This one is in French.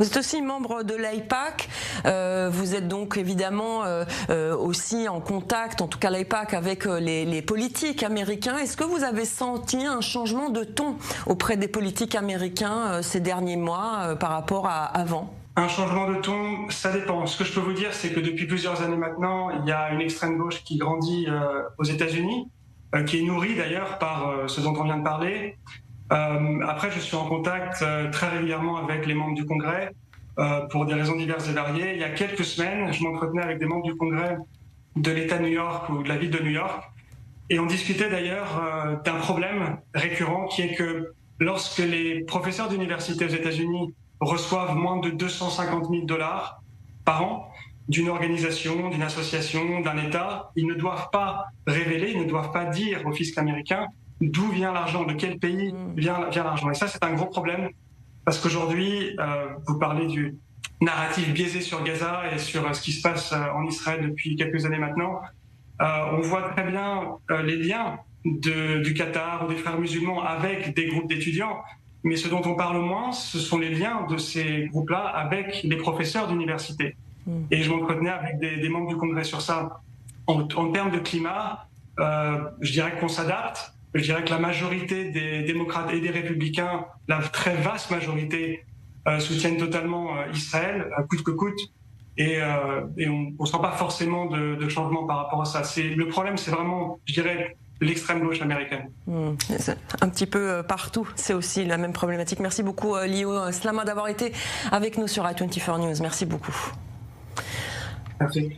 Vous êtes aussi membre de l'AIPAC. Vous êtes donc évidemment aussi en contact, en tout cas l'AIPAC, avec les politiques américains. Est-ce que vous avez senti un changement de ton auprès des politiques américains ces derniers mois par rapport à avant ? Un changement de ton, ça dépend. Ce que je peux vous dire, c'est que depuis plusieurs années maintenant, il y a une extrême gauche qui grandit aux États-Unis, qui est nourrie d'ailleurs par ce dont on vient de parler. Après, je suis en contact très régulièrement avec les membres du Congrès pour des raisons diverses et variées. Il y a quelques semaines, je m'entretenais avec des membres du Congrès de l'État de New York ou de la ville de New York, et on discutait d'ailleurs d'un problème récurrent qui est que lorsque les professeurs d'université aux États-Unis reçoivent moins de 250 000 $ par an d'une organisation, d'une association, d'un État, ils ne doivent pas révéler, ils ne doivent pas dire au fisc américain d'où vient l'argent, de quel pays vient l'argent. Et ça, c'est un gros problème parce qu'aujourd'hui, vous parlez du narratif biaisé sur Gaza et sur ce qui se passe en Israël depuis quelques années maintenant. On voit très bien les liens du Qatar ou des frères musulmans avec des groupes d'étudiants. Mais ce dont on parle moins, ce sont les liens de ces groupes-là avec les professeurs d'université. Et je m'entretenais avec des membres du Congrès sur ça. En termes de climat, je dirais qu'on s'adapte. Je dirais que la majorité des démocrates et des républicains, la très vaste majorité, soutiennent totalement Israël, coûte que coûte. Et on ne sent pas forcément de changement par rapport à ça. Le problème, c'est vraiment, je dirais, l'extrême gauche américaine. Un petit peu partout, c'est aussi la même problématique. Merci beaucoup Lior Slama d'avoir été avec nous sur i24 News. Merci beaucoup. Merci.